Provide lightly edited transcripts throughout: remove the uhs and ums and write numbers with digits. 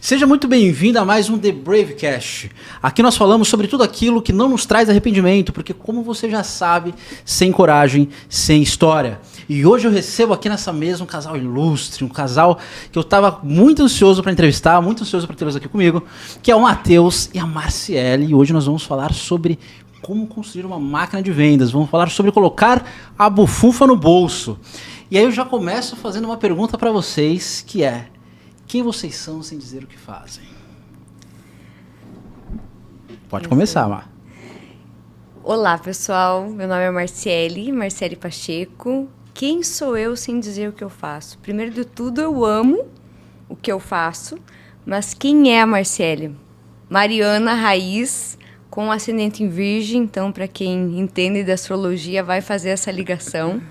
Seja muito bem-vindo a mais um The Bravecast. Aqui nós falamos sobre tudo aquilo que não nos traz arrependimento, porque como você já sabe, sem coragem, sem história. E hoje eu recebo aqui nessa mesa um casal ilustre, um casal que eu estava muito ansioso para entrevistar, muito ansioso para tê-los aqui comigo, que é o Matheus e a Marciele. E hoje nós vamos falar sobre como construir uma máquina de vendas. Vamos falar sobre colocar a bufunfa no bolso. E aí eu já começo fazendo uma pergunta para vocês, que é: quem vocês são sem dizer o que fazem? Pode começar, Mar. Olá, pessoal. Meu nome é Marciele Pacheco. Quem sou eu sem dizer o que eu faço? Primeiro de tudo, eu amo o que eu faço, mas quem é a Marciele? Mariana Raiz, com ascendente em Virgem, então, para quem entende de astrologia, vai fazer essa ligação.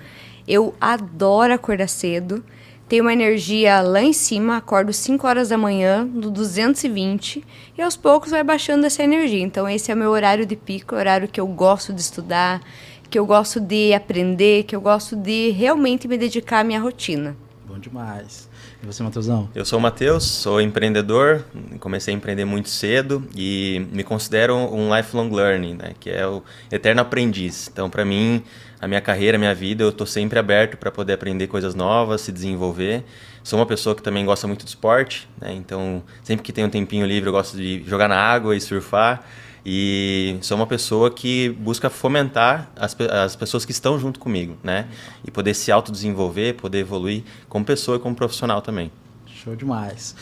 Eu adoro acordar cedo. Tenho uma energia lá em cima, acordo 5 horas da manhã, no 220, e aos poucos vai baixando essa energia. Então, esse é o meu horário de pico, o horário que eu gosto de estudar, que eu gosto de aprender, que eu gosto de realmente me dedicar à minha rotina. Bom demais. E você, Matheusão? Eu sou o Matheus, sou empreendedor, comecei a empreender muito cedo e me considero um lifelong learning, né, que é o eterno aprendiz. Então, para mim, a minha carreira, a minha vida, eu estou sempre aberto para poder aprender coisas novas, se desenvolver. Sou uma pessoa que também gosta muito de esporte, né, então sempre que tenho um tempinho livre eu gosto de jogar na água e surfar. E sou uma pessoa que busca fomentar as pessoas que estão junto comigo, né? E poder se autodesenvolver, poder evoluir como pessoa e como profissional também. Show demais.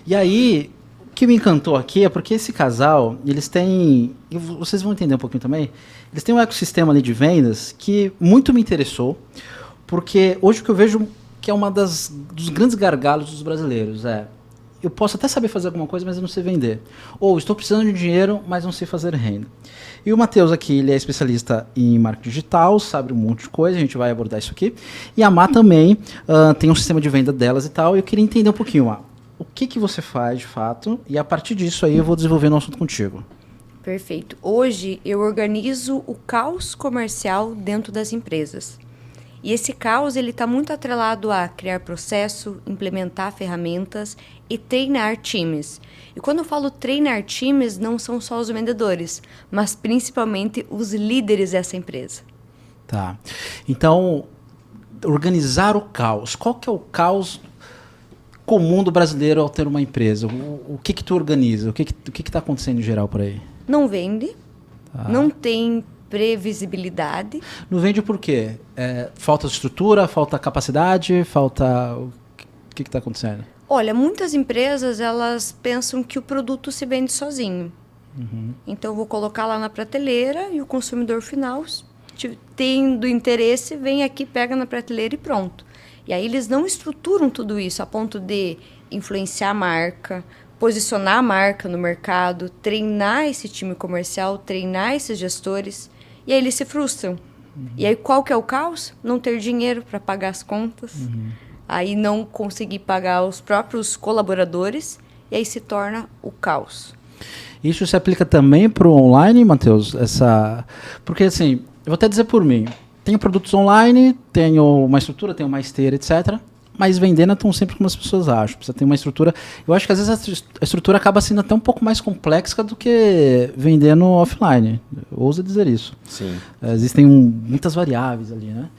E aí, o que me encantou aqui é porque esse casal, eles têm, e vocês vão entender um pouquinho também, eles têm um ecossistema ali de vendas que muito me interessou, porque hoje o que eu vejo que é dos grandes gargalos dos brasileiros eu posso até saber fazer alguma coisa, mas eu não sei vender. Ou estou precisando de dinheiro, mas não sei fazer renda. E o Matheus aqui, ele é especialista em marketing digital, sabe um monte de coisa, a gente vai abordar isso aqui. E a Má também tem um sistema de venda delas e tal. E eu queria entender um pouquinho, Má, o que você faz de fato, e a partir disso aí eu vou desenvolvendo um assunto contigo. Perfeito. Hoje eu organizo o caos comercial dentro das empresas. E esse caos ele está muito atrelado a criar processo, implementar ferramentas e treinar times. E quando eu falo treinar times, não são só os vendedores, mas principalmente os líderes dessa empresa. Tá. Então, organizar o caos. Qual que é o caos comum do brasileiro ao ter uma empresa? O que tu organiza? O que está acontecendo em geral por aí? Não vende, não tem previsibilidade. Não vende por quê? Falta estrutura, falta capacidade, falta... O que está acontecendo? Olha, muitas empresas, elas pensam que o produto se vende sozinho. Uhum. Então, eu vou colocar lá na prateleira e o consumidor final, tendo interesse, vem aqui, pega na prateleira e pronto. E aí, eles não estruturam tudo isso a ponto de influenciar a marca, posicionar a marca no mercado, treinar esse time comercial, treinar esses gestores. E aí, eles se frustram. Uhum. E aí, qual que é o caos? Não ter dinheiro para pagar as contas. Uhum. Aí não conseguir pagar os próprios colaboradores, e aí se torna o caos. Isso se aplica também para o online, Matheus? Porque assim, eu vou até dizer por mim, tenho produtos online, tenho uma estrutura, tenho uma esteira, etc., mas vendendo é tão simples como as pessoas acham. Precisa ter uma estrutura. Eu acho que às vezes a estrutura acaba sendo até um pouco mais complexa do que vendendo offline. Ousa dizer isso. Sim. Existem muitas variáveis ali, né?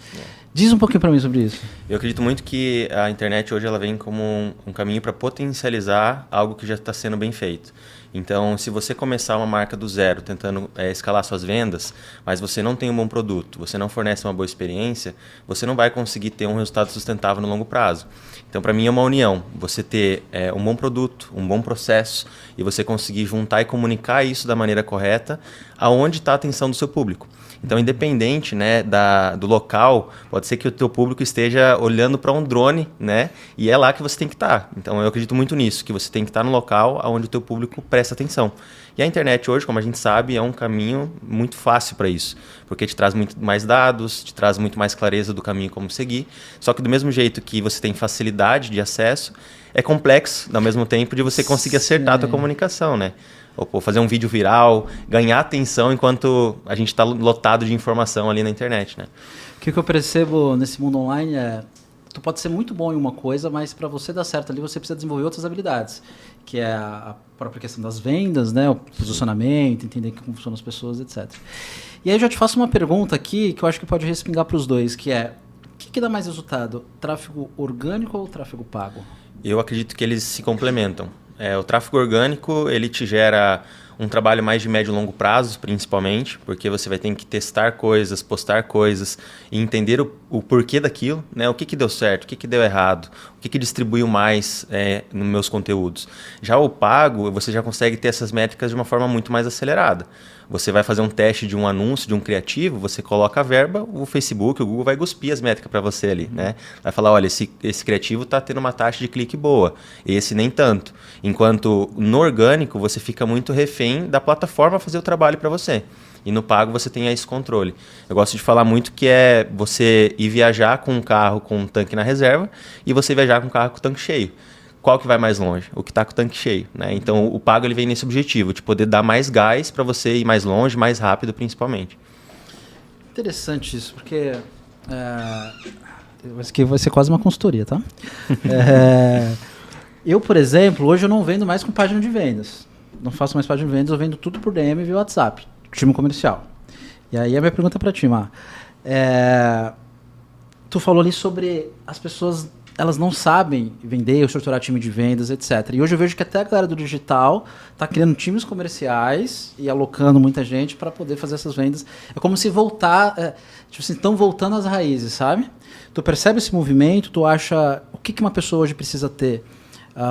Diz um pouquinho para mim sobre isso. Eu acredito muito que a internet hoje ela vem como um caminho para potencializar algo que já está sendo bem feito. Então, se você começar uma marca do zero, tentando escalar suas vendas, mas você não tem um bom produto, você não fornece uma boa experiência, você não vai conseguir ter um resultado sustentável no longo prazo. Então, para mim é uma união. Você ter um bom produto, um bom processo, e você conseguir juntar e comunicar isso da maneira correta, aonde está a atenção do seu público. Então, independente, né, do local, pode ser que o teu público esteja olhando para um drone, né, e é lá que você tem que estar. Então, eu acredito muito nisso, que você tem que estar no local onde o teu público presta atenção. E a internet hoje, como a gente sabe, é um caminho muito fácil para isso, porque te traz muito mais dados, te traz muito mais clareza do caminho como seguir. Só que do mesmo jeito que você tem facilidade de acesso, é complexo, ao mesmo tempo, de você conseguir acertar a tua comunicação, né? Ou fazer um vídeo viral, ganhar atenção enquanto a gente está lotado de informação ali na internet, né? O que eu percebo nesse mundo online tu pode ser muito bom em uma coisa, mas para você dar certo ali, você precisa desenvolver outras habilidades, que é a própria questão das vendas, né, o posicionamento, entender como funcionam as pessoas, etc. E aí eu já te faço uma pergunta aqui, que eu acho que pode respingar para os dois, que é, o que dá mais resultado? Tráfego orgânico ou tráfego pago? Eu acredito que eles se complementam. O tráfego orgânico, ele te gera um trabalho mais de médio e longo prazo, principalmente, porque você vai ter que testar coisas, postar coisas e entender o porquê daquilo, né? O que deu certo, o que deu errado, o que distribuiu mais nos meus conteúdos. Já o pago, você já consegue ter essas métricas de uma forma muito mais acelerada. Você vai fazer um teste de um anúncio, de um criativo, você coloca a verba, o Facebook, o Google vai cuspir as métricas para você ali, né? Vai falar, olha, esse criativo está tendo uma taxa de clique boa, esse nem tanto. Enquanto no orgânico, você fica muito refém da plataforma fazer o trabalho para você. E no pago você tem esse controle. Eu gosto de falar muito que é você ir viajar com um carro com um tanque na reserva e você viajar com um carro com o tanque cheio. Qual que vai mais longe? O que está com o tanque cheio, né? Então o pago ele vem nesse objetivo, de poder dar mais gás para você ir mais longe, mais rápido principalmente. Interessante isso, porque isso aqui vai ser quase uma consultoria, tá? Eu, por exemplo, hoje eu não vendo mais com página de vendas. Não faço mais página de vendas, eu vendo tudo por DM via WhatsApp, time comercial. E aí a minha pergunta para ti, Mar. Tu falou ali sobre as pessoas, elas não sabem vender, estruturar time de vendas, etc. E hoje eu vejo que até a galera do digital está criando times comerciais e alocando muita gente para poder fazer essas vendas. É como se voltar, tipo assim, estão voltando às raízes, sabe? Tu percebe esse movimento, tu acha o que uma pessoa hoje precisa ter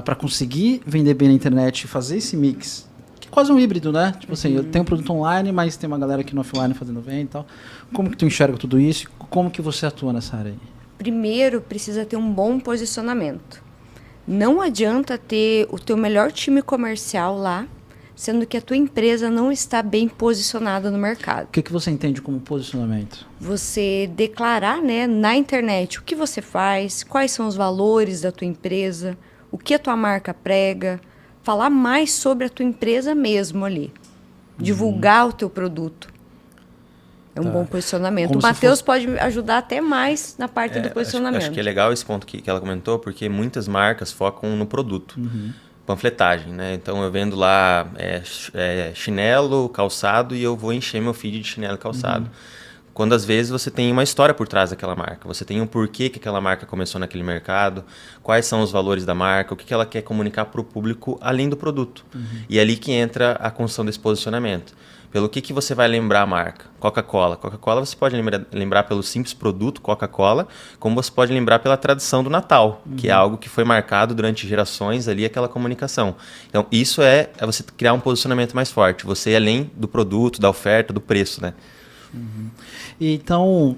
para conseguir vender bem na internet e fazer esse mix, que é quase um híbrido, né? Tipo assim, eu tenho um produto online, mas tem uma galera aqui no offline fazendo venda e tal. Como que tu enxerga tudo isso? Como que você atua nessa área aí? Primeiro, precisa ter um bom posicionamento. Não adianta ter o teu melhor time comercial lá, sendo que a tua empresa não está bem posicionada no mercado. O que você entende como posicionamento? Você declarar, né, na internet o que você faz, quais são os valores da tua empresa, o que a tua marca prega, falar mais sobre a tua empresa mesmo ali. Divulgar o teu produto. É um bom posicionamento. Como o Matheus pode ajudar até mais na parte do posicionamento. Acho que é legal esse ponto que ela comentou, porque muitas marcas focam no produto. Panfletagem, né? Então eu vendo lá chinelo, calçado e eu vou encher meu feed de chinelo e calçado. Quando às vezes você tem uma história por trás daquela marca. Você tem um porquê que aquela marca começou naquele mercado, quais são os valores da marca, o que ela quer comunicar para o público além do produto. E é ali que entra a construção desse posicionamento. Pelo que você vai lembrar a marca? Coca-Cola. Coca-Cola você pode lembrar pelo simples produto Coca-Cola, como você pode lembrar pela tradição do Natal, que é algo que foi marcado durante gerações ali, aquela comunicação. Então, isso é você criar um posicionamento mais forte. Você ir além do produto, da oferta, do preço, né? Então,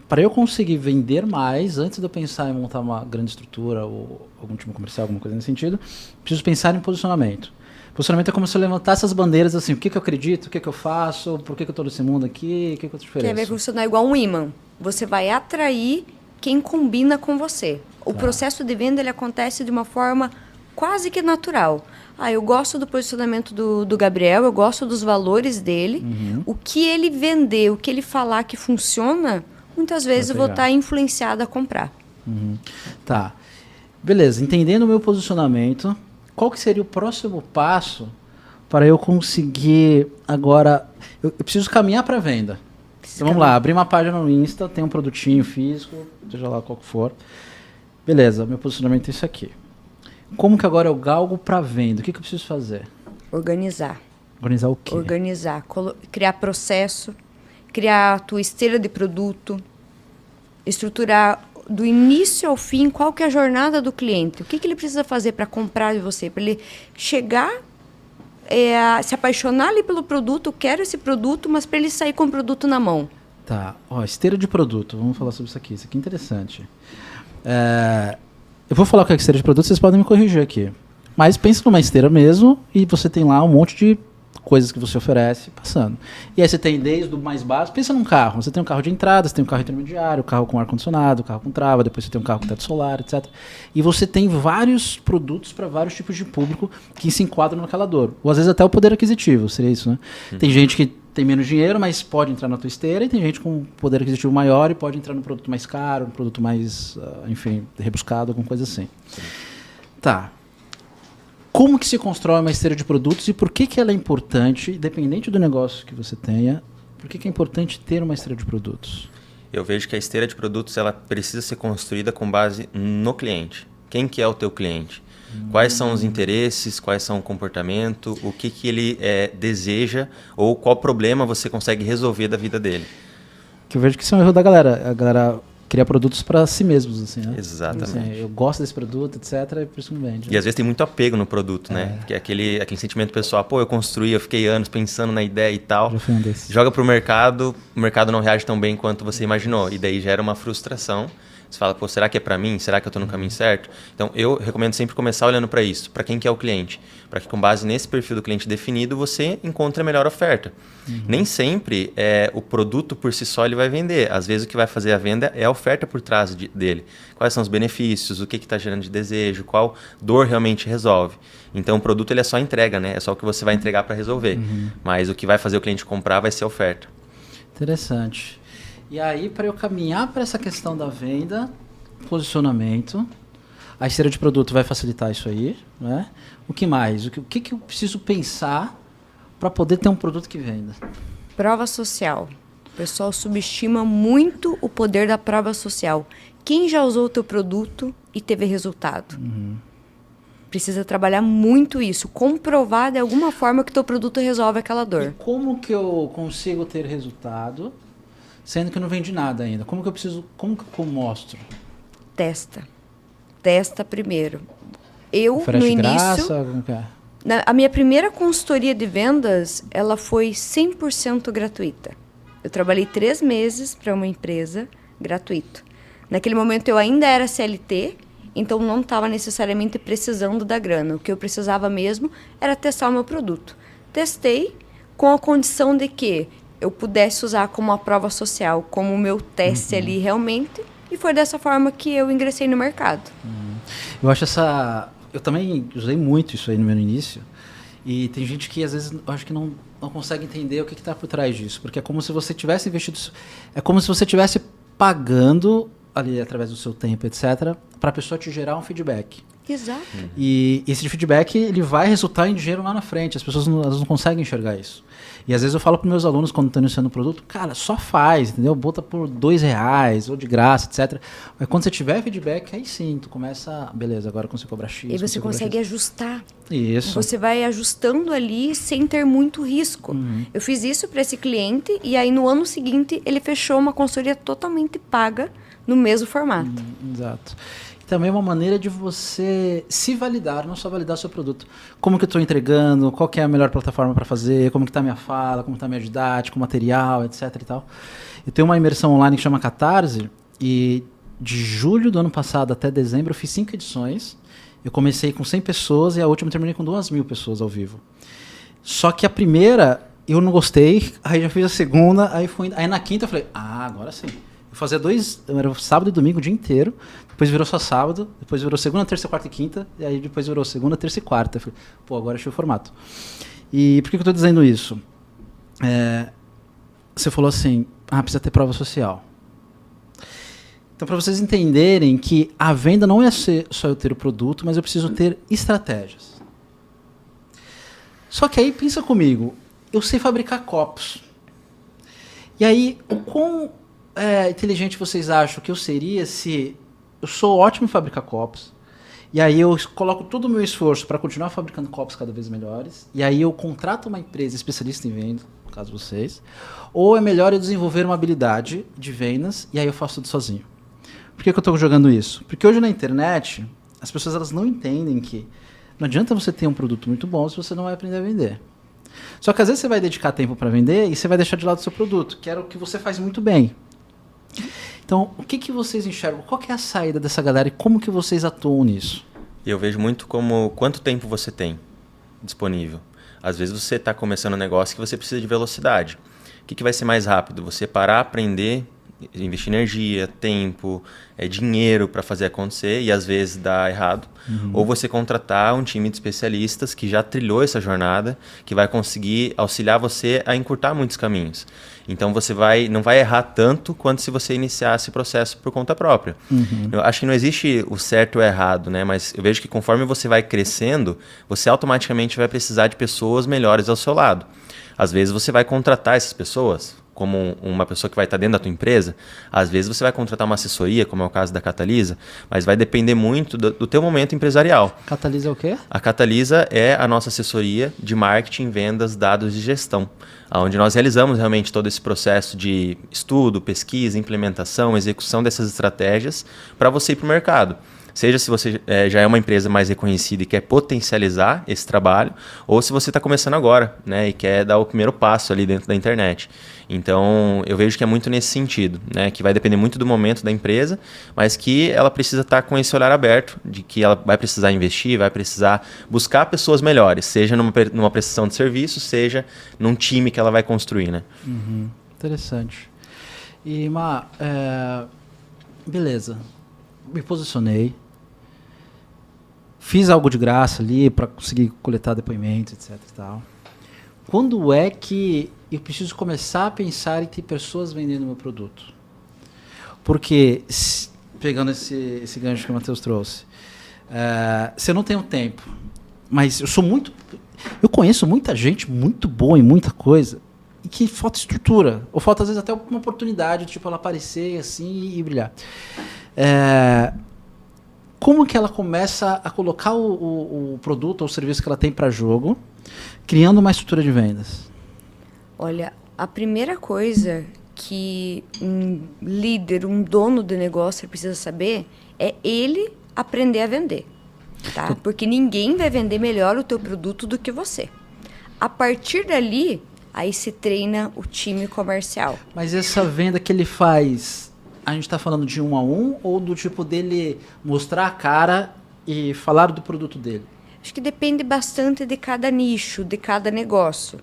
para eu conseguir vender mais, antes de eu pensar em montar uma grande estrutura ou algum time comercial, alguma coisa nesse sentido, preciso pensar em posicionamento. Posicionamento é como se eu levantasse as bandeiras assim, o que eu acredito, o que eu faço, por que eu estou nesse mundo aqui, o que eu te ofereço. Vai funcionar igual um imã. Você vai atrair quem combina com você. O processo de venda ele acontece de uma forma quase que natural. Eu gosto do posicionamento do Gabriel, eu gosto dos valores dele. O que ele vender, o que ele falar que funciona, muitas vezes eu vou estar influenciada a comprar. Tá. Beleza, entendendo o meu posicionamento, qual que seria o próximo passo para eu conseguir agora... Eu preciso caminhar para a venda. Então vamos lá, abrir uma página no Insta, tem um produtinho físico, seja lá qual que for. Beleza, meu posicionamento é isso aqui. Como que agora eu galgo para venda? O que eu preciso fazer? Organizar. Organizar o quê? Organizar, criar processo, criar a tua esteira de produto, estruturar do início ao fim, qual que é a jornada do cliente? O que ele precisa fazer para comprar de você? Para ele chegar, se apaixonar ali pelo produto, quero esse produto, mas para ele sair com o produto na mão. Tá, esteira de produto, vamos falar sobre isso aqui é interessante. Eu vou falar o que é esteira de produto, vocês podem me corrigir aqui. Mas pensa numa esteira mesmo e você tem lá um monte de coisas que você oferece passando. E aí você tem desde o mais básico, pensa num carro, você tem um carro de entrada, você tem um carro intermediário, carro com ar-condicionado, carro com trava, depois você tem um carro com teto solar, etc. E você tem vários produtos para vários tipos de público que se enquadram naquela dor. Ou às vezes até o poder aquisitivo, seria isso, né? Tem gente que tem menos dinheiro, mas pode entrar na tua esteira, e tem gente com poder aquisitivo maior e pode entrar no produto mais caro, no produto mais, enfim, rebuscado, alguma coisa assim. Sim. Tá. Como que se constrói uma esteira de produtos e por que que ela é importante, independente do negócio que você tenha, por que que é importante ter uma esteira de produtos? Eu vejo que a esteira de produtos ela precisa ser construída com base no cliente. Quem que é o teu cliente? Quais são os interesses, quais são o comportamento, o que que ele deseja ou qual problema você consegue resolver da vida dele. Que eu vejo que isso é um erro da galera. A galera cria produtos para si mesmos, assim, né? Exatamente. Assim, eu gosto desse produto, etc, e por isso não vende. E às vezes tem muito apego no produto, né? Porque aquele sentimento pessoal, pô, eu construí, eu fiquei anos pensando na ideia e tal. Já fui um desses. Joga pro mercado, o mercado não reage tão bem quanto você imaginou. E daí gera uma frustração. Você fala, pô, será que é para mim? Será que eu estou no caminho certo? Então, eu recomendo sempre começar olhando para isso. Para quem que é o cliente? Para que, com base nesse perfil do cliente definido, você encontre a melhor oferta. Nem sempre o produto por si só ele vai vender. Às vezes, o que vai fazer a venda é a oferta por trás dele. Quais são os benefícios? O que está gerando de desejo? Qual dor realmente resolve? Então, o produto ele é só entrega, né? É só o que você vai entregar para resolver. Mas o que vai fazer o cliente comprar vai ser a oferta. Interessante. E aí, para eu caminhar para essa questão da venda, posicionamento, a esteira de produto vai facilitar isso aí, né? O que mais? O que eu preciso pensar para poder ter um produto que venda? Prova social. O pessoal subestima muito o poder da prova social. Quem já usou o teu produto e teve resultado? Precisa trabalhar muito isso, comprovar de alguma forma que teu produto resolve aquela dor. E como que eu consigo ter resultado, sendo que eu não vendi nada ainda? Como que eu mostro? Testa. Testa primeiro. Eu, Oferece no início, graça? Como que é? a minha primeira consultoria de vendas, ela foi 100% gratuita. Eu trabalhei 3 meses para uma empresa gratuito. Naquele momento eu ainda era CLT, então não estava necessariamente precisando da grana. O que eu precisava mesmo era testar o meu produto. Testei com a condição de que eu pudesse usar como uma prova social, como o meu teste ali realmente, e foi dessa forma que eu ingressei no mercado. Eu acho eu também usei muito isso aí no meu início, e tem gente que às vezes eu acho que não consegue entender o que está por trás disso, porque é como se você tivesse investido, é como se você tivesse pagando ali através do seu tempo, etc, para a pessoa te gerar um feedback. Exato. E esse feedback ele vai resultar em dinheiro lá na frente. As pessoas elas não conseguem enxergar isso. E às vezes eu falo para meus alunos quando estão iniciando o produto, cara, só faz, entendeu? Bota por R$2 ou de graça, etc. Mas quando você tiver feedback, aí sim, tu começa, beleza, agora eu consigo cobrar X. E você consegue ajustar. Isso. Você vai ajustando ali sem ter muito risco. Eu fiz isso para esse cliente e aí no ano seguinte ele fechou uma consultoria totalmente paga no mesmo formato. Exato. Também é uma maneira de você se validar, não só validar o seu produto. Como que eu estou entregando, qual que é a melhor plataforma para fazer, como que está a minha fala, como está a minha didática, o material, etc. e tal. Eu tenho uma imersão online que chama Catarse, e de julho do ano passado até dezembro eu fiz 5 edições. Eu comecei com 100 pessoas e a última eu terminei com 2.000 pessoas ao vivo. Só que a primeira eu não gostei, aí já fiz a segunda, aí na quinta eu falei, agora sim. Eu fazia era sábado e domingo o dia inteiro, depois virou só sábado, depois virou segunda, terça, quarta e quinta, e aí depois virou segunda, terça e quarta. Eu falei, agora achei o formato. E por que eu estou dizendo isso? Você falou assim, precisa ter prova social. Então, para vocês entenderem que a venda não é só eu ter o produto, mas eu preciso ter estratégias. Só que aí, pensa comigo, eu sei fabricar copos. E aí, o quão inteligente vocês acham que eu seria se eu sou ótimo em fabricar copos, e aí eu coloco todo o meu esforço para continuar fabricando copos cada vez melhores, e aí eu contrato uma empresa especialista em venda, no caso de vocês, ou é melhor eu desenvolver uma habilidade de vendas, e aí eu faço tudo sozinho. Por que eu estou jogando isso? Porque hoje na internet, as pessoas elas não entendem que não adianta você ter um produto muito bom se você não vai aprender a vender. Só que às vezes você vai dedicar tempo para vender e você vai deixar de lado o seu produto, que era o que você faz muito bem. Então, o que vocês enxergam? Qual que é a saída dessa galera e como que vocês atuam nisso? Eu vejo muito como quanto tempo você tem disponível. Às vezes você está começando um negócio que você precisa de velocidade. O que vai ser mais rápido? Você parar, aprender, investir energia, tempo, dinheiro para fazer acontecer e às vezes dá errado. Ou você contratar um time de especialistas que já trilhou essa jornada, que vai conseguir auxiliar você a encurtar muitos caminhos. Então você não vai errar tanto quanto se você iniciasse o processo por conta própria. Eu acho que não existe o certo ou errado, né? Mas eu vejo que conforme você vai crescendo, você automaticamente vai precisar de pessoas melhores ao seu lado. Às vezes você vai contratar essas pessoas, como uma pessoa que vai estar dentro da tua empresa. Às vezes você vai contratar uma assessoria, como é o caso da Catalisa, mas vai depender muito do teu momento empresarial. Catalisa é o quê? A Catalisa é a nossa assessoria de marketing, vendas, dados e gestão, onde nós realizamos realmente todo esse processo de estudo, pesquisa, implementação, execução dessas estratégias para você ir para o mercado. Seja se você já é uma empresa mais reconhecida e quer potencializar esse trabalho, ou se você está começando agora, né, e quer dar o primeiro passo ali dentro da internet. Então, eu vejo que é muito nesse sentido, né, que vai depender muito do momento da empresa, mas que ela precisa estar com esse olhar aberto, de que ela vai precisar investir, vai precisar buscar pessoas melhores, seja numa prestação de serviço, seja num time que ela vai construir, né? Interessante. E, beleza. Me posicionei, fiz algo de graça ali para conseguir coletar depoimentos, etc e tal. Quando é que eu preciso começar a pensar em ter pessoas vendendo meu produto? Porque, pegando esse gancho que o Matheus trouxe, se eu não tenho tempo, mas eu conheço muita gente muito boa em muita coisa, e que falta estrutura, ou falta às vezes até uma oportunidade, tipo ela aparecer assim e brilhar. Como que ela começa a colocar o produto ou o serviço que ela tem para jogo, criando uma estrutura de vendas? Olha, a primeira coisa que um líder, um dono de negócio precisa saber é ele aprender a vender, tá? Porque ninguém vai vender melhor o teu produto do que você. A partir dali, aí se treina o time comercial. Mas essa venda que ele faz, a gente está falando de 1 a 1 ou do tipo dele mostrar a cara e falar do produto dele? Acho que depende bastante de cada nicho, de cada negócio.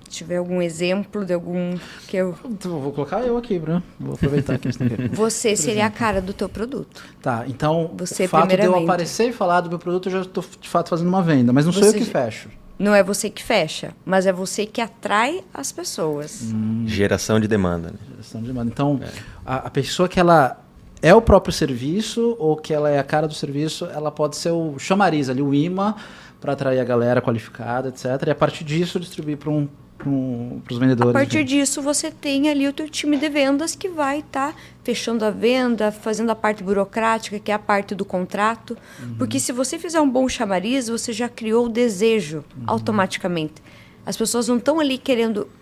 Se tiver algum exemplo de algum que eu... Então, vou colocar eu aqui, Bruno. Vou aproveitar que Você seria a cara do teu produto. Tá, então Você, o fato de eu primeiramente. aparecer e falar do meu produto, eu já estou de fato fazendo uma venda, mas não sou eu que fecho. Não é você que fecha, mas é você que atrai as pessoas. Geração de demanda. Né? Geração de demanda. Então, a pessoa que ela é o próprio serviço ou que ela é a cara do serviço, ela pode ser o chamariz ali, o imã, para atrair a galera qualificada, etc. E a partir disso distribuir para os vendedores. A partir disso, você tem ali o teu time de vendas que vai estar fechando a venda, fazendo a parte burocrática, que é a parte do contrato. Porque se você fizer um bom chamariz, você já criou o desejo automaticamente. As pessoas não estão ali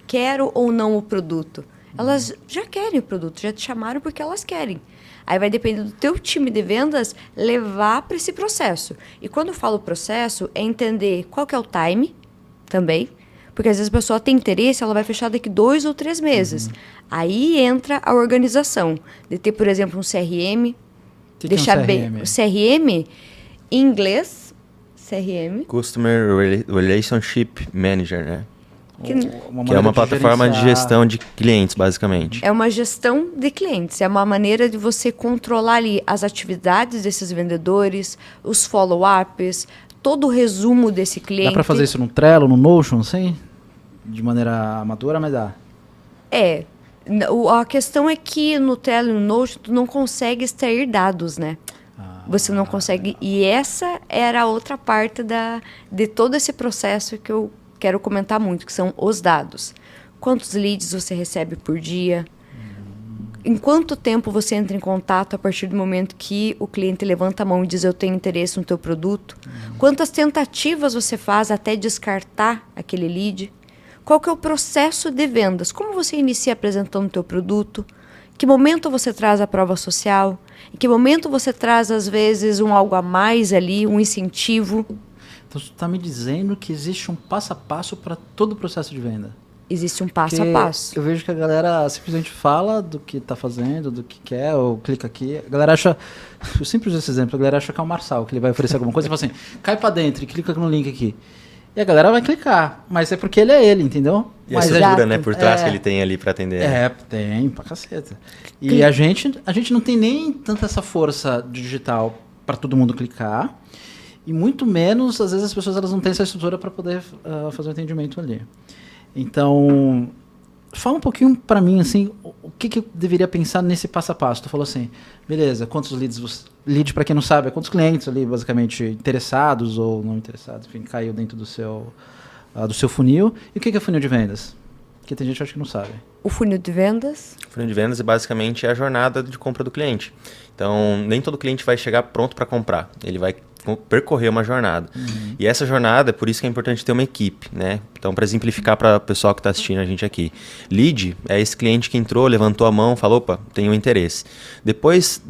quero ou não o produto. Elas já querem o produto, já te chamaram porque elas querem. Aí vai depender do teu time de vendas levar para esse processo. E quando eu falo processo, é entender qual que é o time também. Porque às vezes a pessoa tem interesse, ela vai fechar daqui 2 ou 3 meses. Aí entra a organização. De ter, por exemplo, um CRM. Deixar bem. O CRM, em inglês, CRM. Customer Relationship Manager, né? Que é uma plataforma de gestão de clientes, basicamente. É uma gestão de clientes. É uma maneira de você controlar ali as atividades desses vendedores, os follow-ups, todo o resumo desse cliente. Dá para fazer isso no Trello, no Notion, assim? De maneira amadora, mas dá. A questão é que no Trello e no Notion tu não consegue extrair dados, né? Você não consegue. E essa era a outra parte de todo esse processo que eu quero comentar muito, que são os dados. Quantos leads você recebe por dia? Em quanto tempo você entra em contato a partir do momento que o cliente levanta a mão e diz eu tenho interesse no teu produto? Quantas tentativas você faz até descartar aquele lead? Qual que é o processo de vendas? Como você inicia apresentando o teu produto? Que momento você traz a prova social? Em que momento você traz, às vezes, um algo a mais ali, um incentivo? Então, você está me dizendo que existe um passo a passo para todo o processo de venda? Existe um passo a passo. Eu vejo que a galera simplesmente fala do que está fazendo, do que quer, ou clica aqui. A galera acha, eu sempre uso esse exemplo, a galera acha que é o Marçal, que ele vai oferecer alguma coisa e fala assim, cai para dentro e clica no link aqui. E a galera vai clicar, mas é porque ele é ele, entendeu? E Mas a estrutura, Exato. né, por trás que ele tem ali para atender. tem, pra caceta. E a gente não tem nem tanta essa força digital para todo mundo clicar, e muito menos, às vezes, as pessoas elas não têm essa estrutura para poder fazer o atendimento ali. Então, fala um pouquinho para mim, assim, o que eu deveria pensar nesse passo a passo. Tu falou assim, beleza, quantos leads, lead para quem não sabe, é quantos clientes ali, basicamente, interessados ou não interessados, enfim, caiu dentro do seu funil. E o que é funil de vendas? Porque tem gente que acha que não sabe. O funil de vendas? O funil de vendas é basicamente a jornada de compra do cliente. Então, nem todo cliente vai chegar pronto para comprar. Ele vai percorrer uma jornada. E essa jornada, é por isso que é importante ter uma equipe, né? Então, para exemplificar para o pessoal que está assistindo a gente aqui. Lead é esse cliente que entrou, levantou a mão, falou, opa, tenho interesse. Depois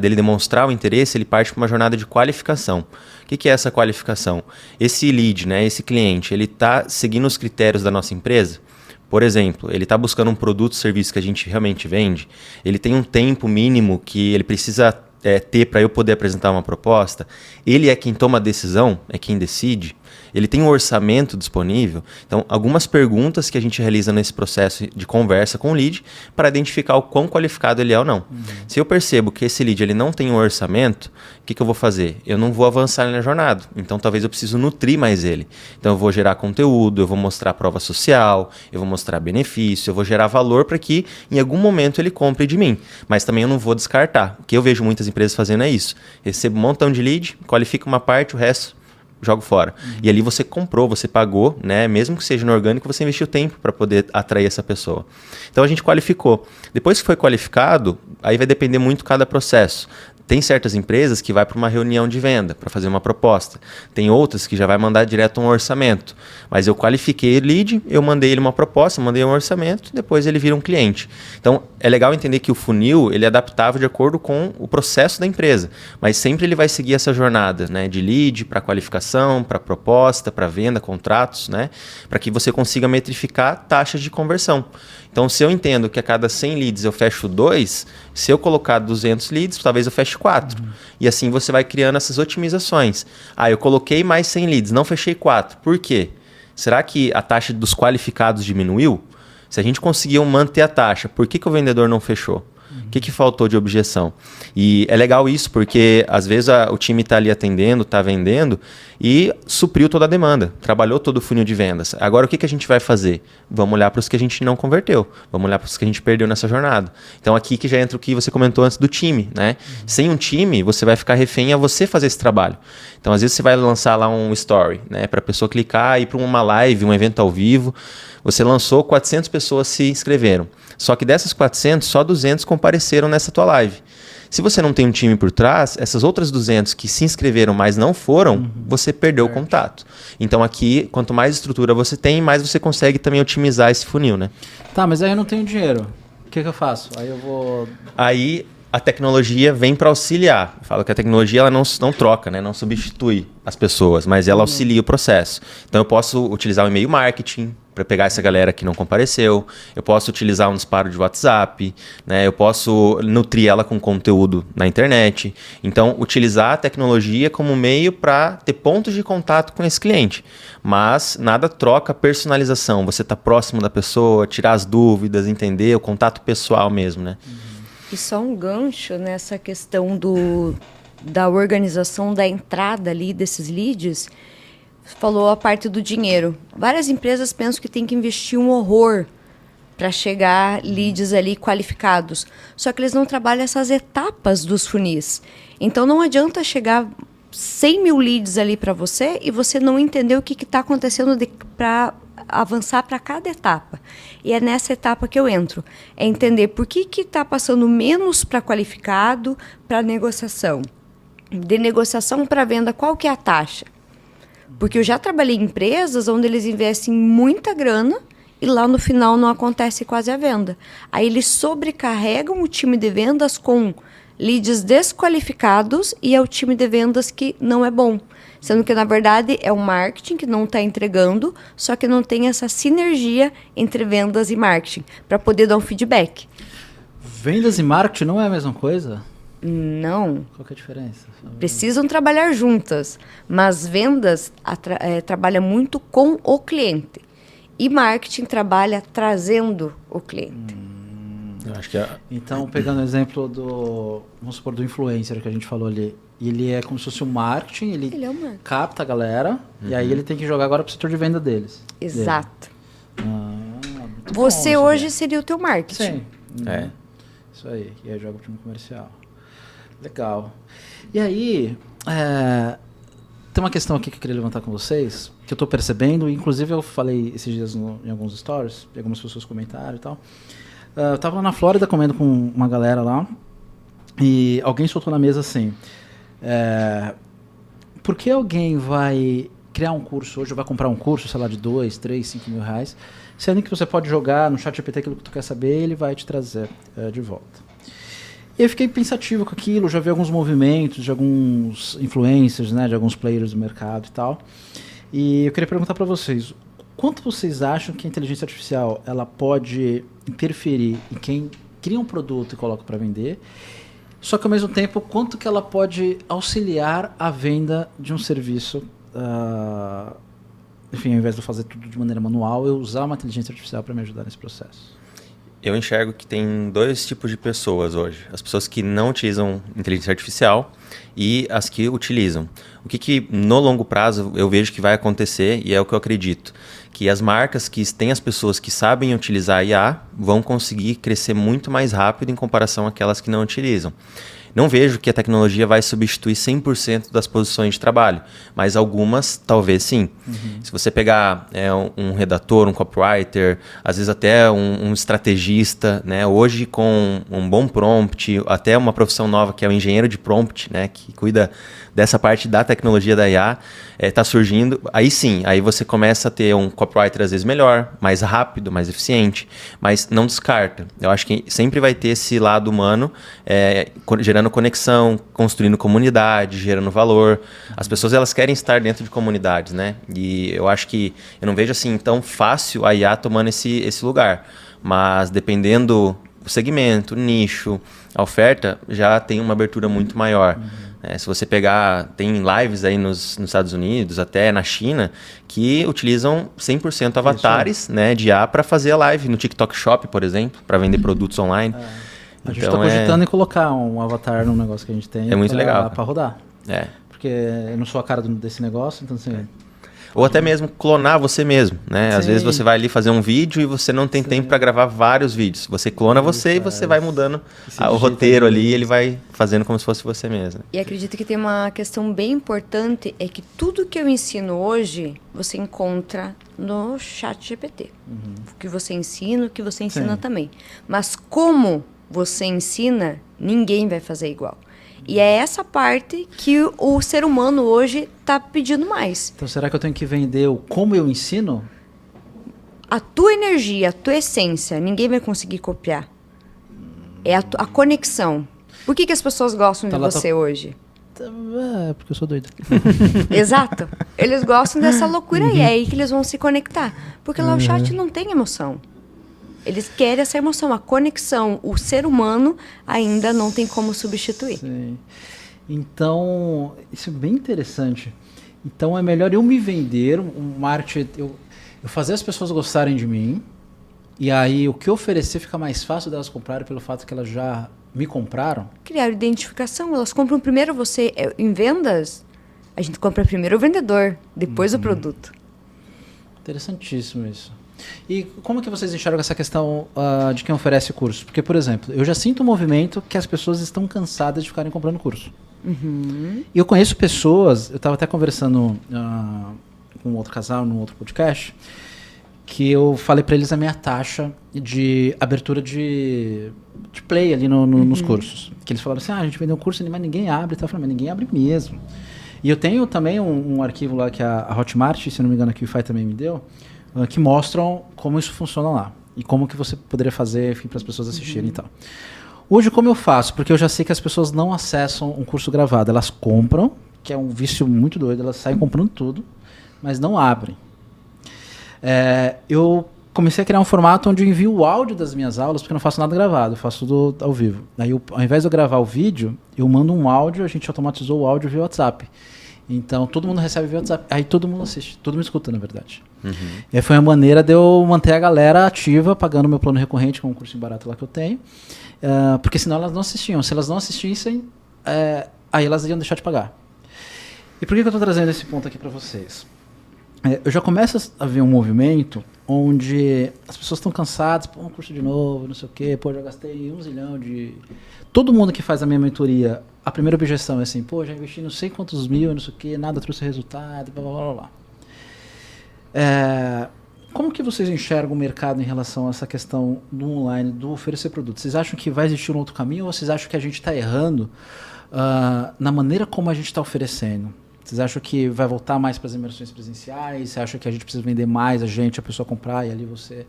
dele demonstrar o interesse, ele parte para uma jornada de qualificação. O que é essa qualificação? Esse lead, né, esse cliente, ele está seguindo os critérios da nossa empresa? Por exemplo, ele está buscando um produto ou serviço que a gente realmente vende, ele tem um tempo mínimo que ele precisa ter para eu poder apresentar uma proposta, ele é quem toma a decisão, é quem decide, ele tem um orçamento disponível. Então, algumas perguntas que a gente realiza nesse processo de conversa com o lead para identificar o quão qualificado ele é ou não. Se eu percebo que esse lead ele não tem um orçamento, o que eu vou fazer? Eu não vou avançar na jornada. Então, talvez eu preciso nutrir mais ele. Então, eu vou gerar conteúdo, eu vou mostrar prova social, eu vou mostrar benefício, eu vou gerar valor para que em algum momento ele compre de mim. Mas também eu não vou descartar. O que eu vejo muitas empresas fazendo é isso. Recebo um montão de lead, qualifico uma parte, o resto jogo fora. E ali você comprou, você pagou, né? Mesmo que seja no orgânico, você investiu tempo para poder atrair essa pessoa. Então a gente qualificou. Depois que foi qualificado, aí vai depender muito cada processo. Tem certas empresas que vai para uma reunião de venda para fazer uma proposta. Tem outras que já vai mandar direto um orçamento. Mas eu qualifiquei o lead, eu mandei ele uma proposta, mandei um orçamento, depois ele vira um cliente. Então é legal entender que o funil ele é adaptável de acordo com o processo da empresa. Mas sempre ele vai seguir essa jornada, né, de lead para qualificação, para proposta, para venda, contratos, né, para que você consiga metrificar taxas de conversão. Então, se eu entendo que a cada 100 leads eu fecho 2, se eu colocar 200 leads, talvez eu feche 4. E assim você vai criando essas otimizações. Eu coloquei mais 100 leads, não fechei 4. Por quê? Será que a taxa dos qualificados diminuiu? Se a gente conseguiu manter a taxa, por que o vendedor não fechou? O que faltou de objeção? E é legal isso, porque às vezes o time está ali atendendo, está vendendo e supriu toda a demanda, trabalhou todo o funil de vendas. Agora o que a gente vai fazer? Vamos olhar para os que a gente não converteu, vamos olhar para os que a gente perdeu nessa jornada. Então aqui que já entra o que você comentou antes do time, né? Sem um time, você vai ficar refém a você fazer esse trabalho. Então às vezes você vai lançar lá um story, né? Para a pessoa clicar e ir para uma live, um evento ao vivo. Você lançou, 400 pessoas se inscreveram. Só que dessas 400, só 200 compareceram nessa tua live. Se você não tem um time por trás, essas outras 200 que se inscreveram, mas não foram, você perdeu o contato. Então aqui, quanto mais estrutura você tem, mais você consegue também otimizar esse funil, né? Tá, mas aí eu não tenho dinheiro. O que eu faço? Aí eu vou... Aí a tecnologia vem para auxiliar. Eu falo que a tecnologia ela não troca, né? Não substitui as pessoas, mas ela auxilia o processo. Então eu posso utilizar o e-mail marketing para pegar essa galera que não compareceu. Eu posso utilizar um disparo de WhatsApp, né? Eu posso nutrir ela com conteúdo na internet. Então, utilizar a tecnologia como meio para ter pontos de contato com esse cliente. Mas nada troca a personalização. Você está próximo da pessoa, tirar as dúvidas, entender o contato pessoal mesmo, né? E só um gancho nessa questão da organização da entrada ali desses leads. Falou a parte do dinheiro. Várias empresas pensam que tem que investir um horror para chegar leads ali qualificados. Só que eles não trabalham essas etapas dos funis. Então não adianta chegar 100 mil leads ali para você e você não entender o que está acontecendo para avançar para cada etapa. E é nessa etapa que eu entro. É entender por que está passando menos para qualificado, para negociação. De negociação para venda, qual que é a taxa? Porque eu já trabalhei em empresas onde eles investem muita grana e lá no final não acontece quase a venda. Aí eles sobrecarregam o time de vendas com leads desqualificados e é o time de vendas que não é bom. Sendo que, na verdade, é o marketing que não está entregando, só que não tem essa sinergia entre vendas e marketing para poder dar um feedback. Vendas e marketing não é a mesma coisa? Não. Qual que é a diferença? Precisam trabalhar juntas, mas vendas trabalha muito com o cliente. E marketing trabalha trazendo o cliente. Eu acho que Então, pegando o exemplo vamos supor, do influencer que a gente falou ali, ele é como se fosse um marketing, Ele é um marketing. capta a galera, e aí ele tem que jogar agora pro setor de venda deles. Exato. Muito Você bom, hoje isso seria o teu marketing. Sim. é. Isso aí. E aí joga o time comercial. Legal. E aí, tem uma questão aqui que eu queria levantar com vocês, que eu tô percebendo, inclusive eu falei esses dias em alguns stories, e algumas pessoas comentaram e tal. Eu tava lá na Flórida comendo com uma galera lá, e alguém soltou na mesa assim, por que alguém vai criar um curso hoje, ou vai comprar um curso, sei lá, de 2, 3, 5 mil reais, sendo que você pode jogar no ChatGPT aquilo que tu quer saber, ele vai te trazer de volta. E eu fiquei pensativo com aquilo, já vi alguns movimentos de alguns influencers, né, de alguns players do mercado e tal. E eu queria perguntar para vocês, quanto vocês acham que a inteligência artificial ela pode interferir em quem cria um produto e coloca para vender, só que ao mesmo tempo, quanto que ela pode auxiliar a venda de um serviço, enfim, ao invés de eu fazer tudo de maneira manual, eu usar uma inteligência artificial para me ajudar nesse processo? Eu enxergo que tem dois tipos de pessoas hoje. As pessoas que não utilizam inteligência artificial e as que utilizam. O que no longo prazo eu vejo que vai acontecer, e é o que eu acredito, que as marcas que têm as pessoas que sabem utilizar a IA vão conseguir crescer muito mais rápido em comparação àquelas que não utilizam. Não vejo que a tecnologia vai substituir 100% das posições de trabalho, mas algumas talvez sim. Se você pegar um redator, um copywriter, às vezes até um estrategista, né? Hoje com um bom prompt, até uma profissão nova que é o engenheiro de prompt, né? Que cuida dessa parte da tecnologia da IA, está surgindo. Aí sim, aí você começa a ter um copywriter às vezes melhor, mais rápido, mais eficiente, mas não descarta. Eu acho que sempre vai ter esse lado humano, gerando conexão, construindo comunidade, gerando valor. As pessoas elas querem estar dentro de comunidades, né? E eu acho que eu não vejo assim tão fácil a IA tomando esse lugar, mas dependendo do segmento, nicho, a oferta já tem uma abertura muito maior. Se você pegar, tem lives aí nos Estados Unidos, até na China, que utilizam 100% avatares, né, de IA para fazer a live no TikTok Shop, por exemplo, para vender produtos online. A gente está cogitando em colocar um avatar num negócio que a gente tem. É muito legal. Para rodar. Porque eu não sou a cara desse negócio, então assim... Ou até mesmo clonar você mesmo, né? Às vezes você vai ali fazer um vídeo e você não tem tempo para gravar vários vídeos. Você clona você e você vai mudando o roteiro ali e ele vai fazendo como se fosse você mesmo. E acredito que tem uma questão bem importante, é que tudo que eu ensino hoje, você encontra no ChatGPT. O que você ensina, o que você ensina também. Mas como você ensina, ninguém vai fazer igual. E é essa parte que o ser humano hoje está pedindo mais. Então, será que eu tenho que vender o como eu ensino? A tua energia, a tua essência, ninguém vai conseguir copiar. É a conexão. Por que as pessoas gostam de você hoje? Porque eu sou doido. Exato. Eles gostam dessa loucura e é aí que eles vão se conectar. Porque lá o chat não tem emoção. Eles querem essa emoção, a conexão. O ser humano ainda não tem como substituir. Sim. Então, isso é bem interessante. Então, é melhor eu me vender, um marketing, eu fazer as pessoas gostarem de mim, e aí o que eu oferecer fica mais fácil delas comprarem pelo fato que elas já me compraram. Criar identificação. Elas compram primeiro você. Em vendas, a gente compra primeiro o vendedor, depois o produto. Interessantíssimo isso. E como que vocês enxergam essa questão de quem oferece curso? Porque, por exemplo, eu já sinto um movimento que as pessoas estão cansadas de ficarem comprando curso. E eu conheço pessoas, eu estava até conversando com outro casal, num outro podcast, que eu falei para eles a minha taxa de abertura de play ali nos cursos. Que eles falaram assim, a gente vendeu um curso, mas ninguém abre. Eu falei, mas ninguém abre mesmo. E eu tenho também um arquivo lá que a Hotmart, se não me engano, a QFI também me deu, que mostram como isso funciona lá. E como que você poderia fazer, enfim, para as pessoas assistirem e tal. Hoje, como eu faço? Porque eu já sei que as pessoas não acessam um curso gravado. Elas compram, que é um vício muito doido, elas saem comprando tudo, mas não abrem. Eu comecei a criar um formato onde eu envio o áudio das minhas aulas, porque eu não faço nada gravado, eu faço tudo ao vivo. Aí, ao invés de eu gravar o vídeo, eu mando um áudio, a gente automatizou o áudio via WhatsApp. Então, todo mundo recebe via WhatsApp. Aí todo mundo assiste, todo mundo escuta, na verdade. E aí foi uma maneira de eu manter a galera ativa, pagando meu plano recorrente, com um curso barato lá que eu tenho. Porque senão elas não assistiam. Se elas não assistissem, aí elas iam deixar de pagar. E por que eu estou trazendo esse ponto aqui para vocês? Eu já começo a ver um movimento onde as pessoas estão cansadas, pô, um curso de novo, não sei o quê, pô, já gastei 1 zilhão de... Todo mundo que faz a minha mentoria, a primeira objeção é assim, pô, já investi não sei quantos mil, não sei o quê, nada trouxe resultado, blá, blá, blá, blá. Como que vocês enxergam o mercado em relação a essa questão do online, do oferecer produto? Vocês acham que vai existir um outro caminho ou vocês acham que a gente está errando na maneira como a gente está oferecendo? Vocês acham que vai voltar mais para as imersões presenciais? Você acha que a gente precisa vender mais a pessoa comprar e ali você...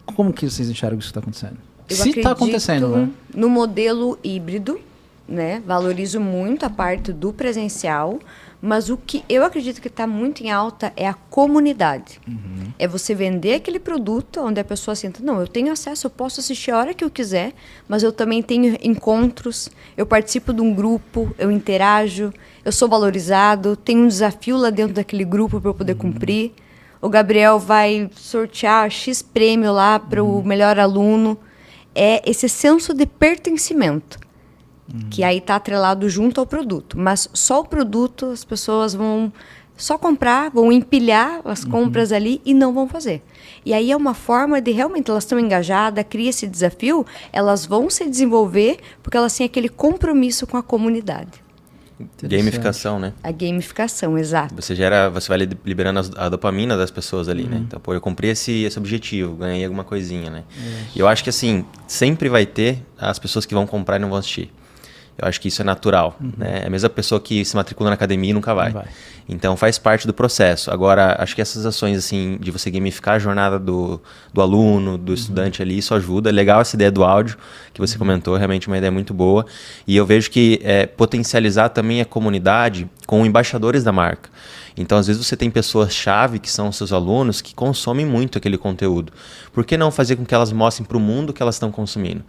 Como que vocês enxergam isso que está acontecendo? Se está acontecendo, né? No modelo híbrido, né? Valorizo muito a parte do presencial, mas o que eu acredito que está muito em alta é a comunidade. É você vender aquele produto onde a pessoa senta, não, eu tenho acesso, eu posso assistir a hora que eu quiser, mas eu também tenho encontros, eu participo de um grupo, eu interajo, eu sou valorizado, tem um desafio lá dentro daquele grupo para eu poder cumprir. O Gabriel vai sortear X prêmio lá para o melhor aluno. É esse senso de pertencimento, que aí está atrelado junto ao produto. Mas só o produto, as pessoas vão só comprar, vão empilhar as compras ali e não vão fazer. E aí é uma forma de realmente, elas estão engajadas, cria esse desafio, elas vão se desenvolver porque elas têm aquele compromisso com a comunidade. Gamificação, né? A gamificação, exato. Você vai liberando a dopamina das pessoas ali, né? Então, pô, eu cumpri esse objetivo, ganhei alguma coisinha, né? E eu acho que, assim, sempre vai ter as pessoas que vão comprar e não vão assistir. Eu acho que isso é natural, né? É a mesma pessoa que se matricula na academia e nunca vai. Então, faz parte do processo. Agora, acho que essas ações, assim, de você gamificar a jornada do aluno, do estudante ali, isso ajuda. É legal essa ideia do áudio que você comentou, realmente uma ideia muito boa. E eu vejo que potencializar também a comunidade com embaixadores da marca. Então, às vezes, você tem pessoas-chave, que são seus alunos, que consomem muito aquele conteúdo. Por que não fazer com que elas mostrem para o mundo o que elas estão consumindo?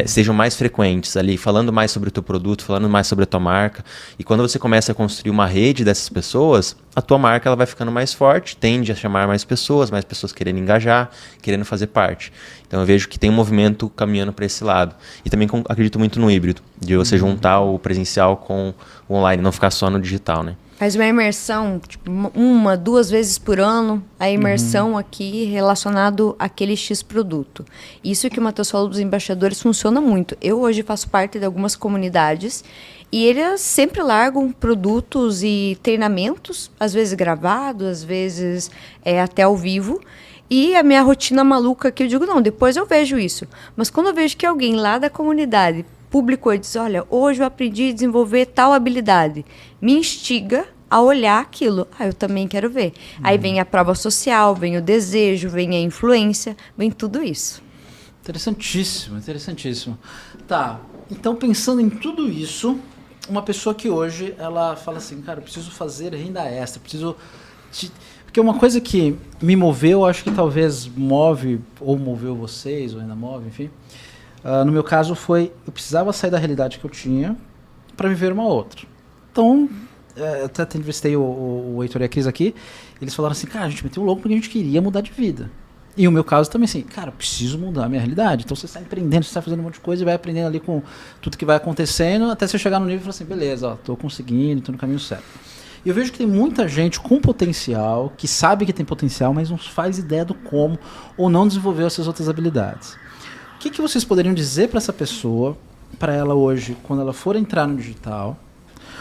Sejam mais frequentes ali, falando mais sobre o teu produto, falando mais sobre a tua marca. E quando você começa a construir uma rede dessas pessoas, a tua marca ela vai ficando mais forte, tende a chamar mais pessoas querendo engajar, querendo fazer parte. Então, eu vejo que tem um movimento caminhando para esse lado. E também acredito muito no híbrido, de você juntar o presencial com o online, não ficar só no digital, né? Faz uma imersão, tipo, 1, 2 vezes por ano, a imersão aqui relacionado àquele X produto. Isso que o Matheus falou dos embaixadores funciona muito. Eu hoje faço parte de algumas comunidades e eles sempre largam produtos e treinamentos, às vezes gravados, às vezes até ao vivo. E a minha rotina maluca aqui, eu digo, não, depois eu vejo isso. Mas quando eu vejo que alguém lá da comunidade publicou e diz, olha, hoje eu aprendi a desenvolver tal habilidade, me instiga a olhar aquilo. Eu também quero ver. Aí vem a prova social, vem o desejo, vem a influência, vem tudo isso. Interessantíssimo, interessantíssimo. Tá, então pensando em tudo isso, uma pessoa que hoje, ela fala assim, cara, eu preciso fazer renda extra, preciso... Porque uma coisa que me moveu, acho que talvez move, ou moveu vocês, ou ainda move, enfim... no meu caso foi, eu precisava sair da realidade que eu tinha para viver uma outra. Então, eu até entrevistei o Heitor e a Cris aqui, eles falaram assim, cara, a gente meteu o louco porque a gente queria mudar de vida. E o meu caso também assim, cara, eu preciso mudar a minha realidade. Então você está empreendendo, você está fazendo um monte de coisa e vai aprendendo ali com tudo que vai acontecendo, até você chegar no nível e falar assim, beleza, ó, tô conseguindo, tô no caminho certo. E eu vejo que tem muita gente com potencial, que sabe que tem potencial, mas não faz ideia do como, ou não desenvolveu essas outras habilidades. O que vocês poderiam dizer para essa pessoa, para ela hoje, quando ela for entrar no digital,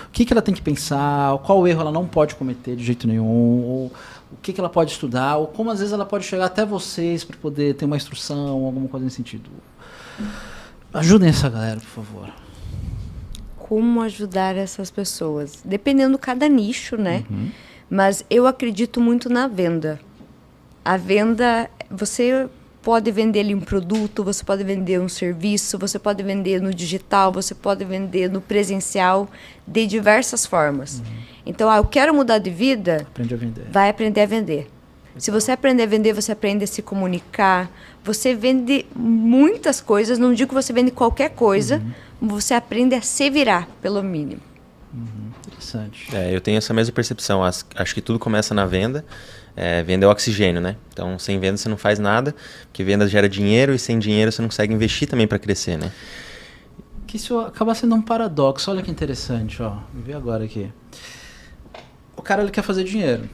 o que ela tem que pensar, qual erro ela não pode cometer de jeito nenhum, ou o que ela pode estudar, ou como às vezes ela pode chegar até vocês para poder ter uma instrução, alguma coisa nesse sentido. Ajudem essa galera, por favor. Como ajudar essas pessoas? Dependendo de cada nicho, né? Mas eu acredito muito na venda. A venda, você pode vender ali um produto, você pode vender um serviço, você pode vender no digital, você pode vender no presencial, de diversas formas. Então, eu quero mudar de vida, Aprende a vender. vai aprender a vender. Se você aprender a vender, você aprende a se comunicar. Você vende muitas coisas, não digo que você vende qualquer coisa, você aprende a se virar, pelo mínimo. Interessante. Eu tenho essa mesma percepção. Acho que tudo começa na venda. Venda é o oxigênio, né? Então, sem venda você não faz nada, porque venda gera dinheiro e sem dinheiro você não consegue investir também para crescer, né? Que isso acaba sendo um paradoxo. Olha que interessante, ó. Vou ver agora aqui. O cara ele quer fazer dinheiro.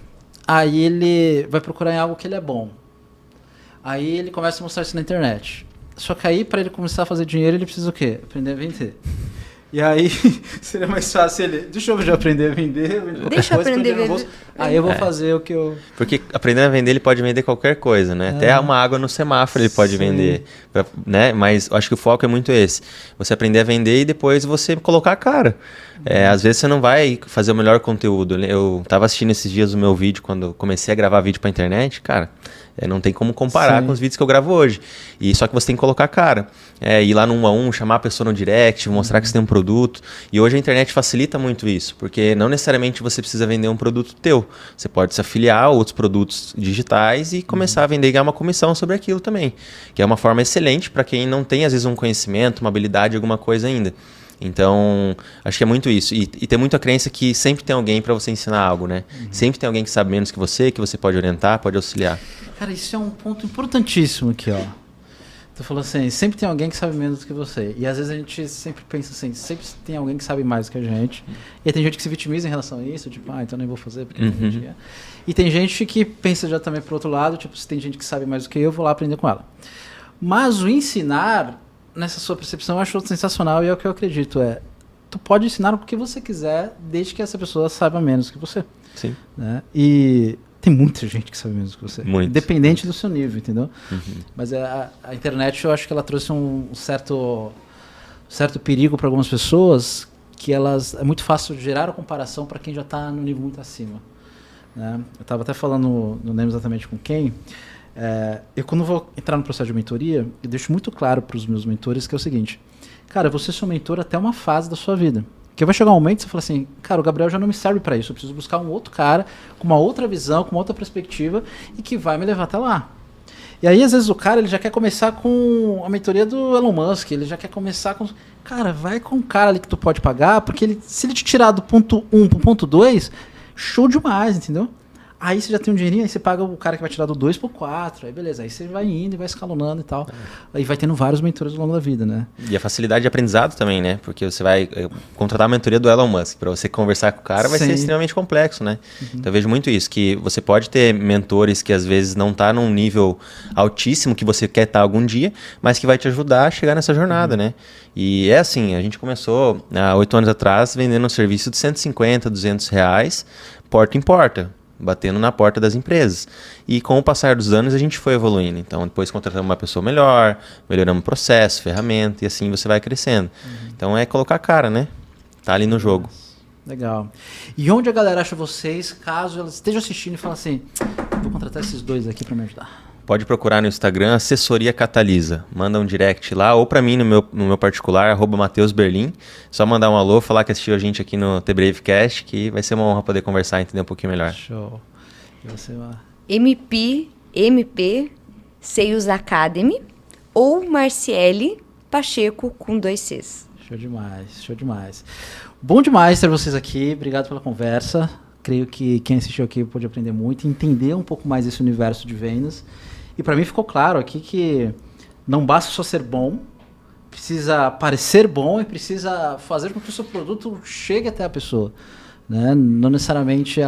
Aí ele vai procurar em algo que ele é bom. Aí ele começa a mostrar isso na internet. Só que aí, para ele começar a fazer dinheiro, ele precisa o quê? Aprender a vender. E aí, seria mais fácil ele... Deixa eu já aprender a vender. Deixa eu aprender a vender. Aí eu vou fazer o que eu... Porque aprendendo a vender, ele pode vender qualquer coisa, né? Até uma água no semáforo ele pode vender, né? Mas eu acho que o foco é muito esse. Você aprender a vender e depois você colocar a cara. Às vezes você não vai fazer o melhor conteúdo. Eu tava assistindo esses dias o meu vídeo, quando comecei a gravar vídeo pra internet, cara... não tem como comparar com os vídeos que eu gravo hoje. E só que você tem que colocar a cara. Ir lá no 1 a 1, chamar a pessoa no direct, mostrar que você tem um produto. E hoje a internet facilita muito isso, porque não necessariamente você precisa vender um produto teu. Você pode se afiliar a outros produtos digitais e começar a vender e ganhar uma comissão sobre aquilo também. Que é uma forma excelente para quem não tem, às vezes, um conhecimento, uma habilidade, alguma coisa ainda. Então, acho que é muito isso. E tem muita crença que sempre tem alguém para você ensinar algo, né? Sempre tem alguém que sabe menos que você pode orientar, pode auxiliar. Cara, isso é um ponto importantíssimo aqui, ó. Tu falou assim, sempre tem alguém que sabe menos do que você. E às vezes a gente sempre pensa assim, sempre tem alguém que sabe mais do que a gente. E aí tem gente que se vitimiza em relação a isso, tipo, então nem vou fazer porque não entendi. E tem gente que pensa já também pro outro lado, tipo, se tem gente que sabe mais do que eu, vou lá aprender com ela. Mas o ensinar, nessa sua percepção, eu acho sensacional e é o que eu acredito, tu pode ensinar o que você quiser, desde que essa pessoa saiba menos que você. Sim. Né? E tem muita gente que sabe menos que você. Muito. Independente do seu nível, entendeu? Mas a internet, eu acho que ela trouxe um certo perigo para algumas pessoas, que é muito fácil gerar a comparação para quem já está no nível muito acima. Né? Eu estava até falando, não lembro exatamente com quem, eu quando vou entrar no processo de mentoria, eu deixo muito claro para os meus mentores que é o seguinte, cara, você é seu mentor até uma fase da sua vida. Porque vai chegar um momento que você fala assim, cara, o Gabriel já não me serve para isso, eu preciso buscar um outro cara com uma outra visão, com uma outra perspectiva e que vai me levar até lá. E aí, às vezes, o cara ele já quer começar com a mentoria do Elon Musk, ele já quer começar com... Cara, vai com um cara ali que tu pode pagar, porque se ele te tirar do ponto 1 pro ponto 2, show demais, entendeu? Aí você já tem um dinheirinho, aí você paga o cara que vai tirar do 2 pro 4, aí beleza, aí você vai indo e vai escalonando e tal. Aí vai tendo vários mentores ao longo da vida, né? E a facilidade de aprendizado também, né? Porque você vai contratar a mentoria do Elon Musk, para você conversar com o cara vai ser extremamente complexo, né? Então eu vejo muito isso, que você pode ter mentores que às vezes não tá num nível altíssimo que você quer estar algum dia, mas que vai te ajudar a chegar nessa jornada, né? E é assim, a gente começou há 8 anos atrás vendendo um serviço de 150, 200 reais, porta em porta, batendo na porta das empresas. E com o passar dos anos a gente foi evoluindo. Então depois contratamos uma pessoa melhor, melhoramos o processo, ferramenta e assim você vai crescendo. Então é colocar a cara, né? Tá ali no jogo. Legal. E onde a galera acha vocês, caso ela esteja assistindo e fala assim, vou contratar esses dois aqui para me ajudar? Pode procurar no Instagram, Assessoria Catalisa. Manda um direct lá, ou para mim no meu particular, @MatheusBerlin. Só mandar um alô, falar que assistiu a gente aqui no The Bravecast, que vai ser uma honra poder conversar e entender um pouquinho melhor. Show. E você, MP Sales Academy ou Marciele Pacheco com 2 Cs. Show demais, show demais. Bom demais ter vocês aqui, obrigado pela conversa. Creio que quem assistiu aqui pôde aprender muito, entender um pouco mais esse universo de vendas. E para mim ficou claro aqui que não basta só ser bom, precisa parecer bom e precisa fazer com que o seu produto chegue até a pessoa. Né? Não necessariamente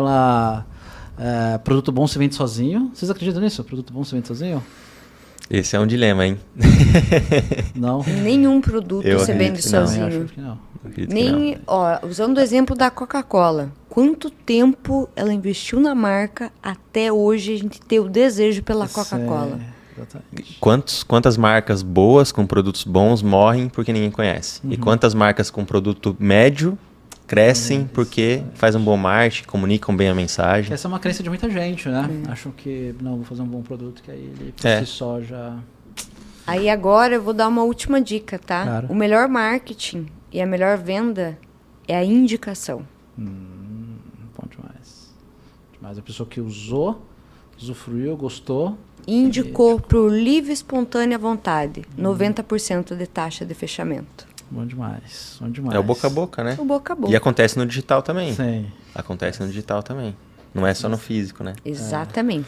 produto bom se vende sozinho. Vocês acreditam nisso? Produto bom se vende sozinho? Esse é um dilema, hein? Não. Nenhum produto se vende sozinho. Eu acho que não. Nem, usando o exemplo da Coca-Cola, quanto tempo ela investiu na marca até hoje a gente ter o desejo pela Coca-Cola? Exatamente. Quantas marcas boas com produtos bons morrem porque ninguém conhece? E quantas marcas com produto médio crescem porque faz um bom marketing, comunicam bem a mensagem? Essa é uma crença de muita gente, né? Acham que, não, vou fazer um bom produto, que aí ele por si só já... Aí agora eu vou dar uma última dica, tá? Claro. O melhor marketing e a melhor venda é a indicação. Bom demais. A pessoa que usou Usufruiu, gostou. Indicou por livre, espontânea vontade. 90% de taxa de fechamento. Bom demais, bom demais. É o boca a boca, né? O boca a boca. E acontece no digital também. Sim. Acontece no digital também. Não é só no físico, né? Exatamente.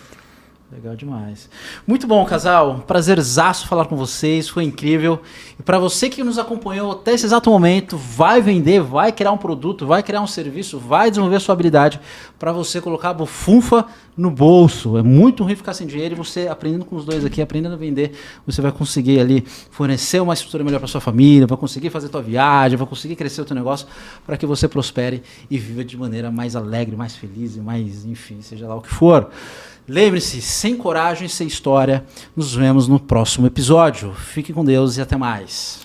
Legal demais. Muito bom, casal. Prazerzaço falar com vocês, foi incrível. E para você que nos acompanhou até esse exato momento, vai vender, vai criar um produto, vai criar um serviço, vai desenvolver sua habilidade para você colocar a bufunfa no bolso. É muito ruim ficar sem dinheiro e você aprendendo com os dois aqui, aprendendo a vender, você vai conseguir ali fornecer uma estrutura melhor para sua família, vai conseguir fazer tua viagem, vai conseguir crescer o teu negócio para que você prospere e viva de maneira mais alegre, mais feliz e mais, enfim, seja lá o que for. Lembre-se, sem coragem, sem história. Nos vemos no próximo episódio. Fique com Deus e até mais.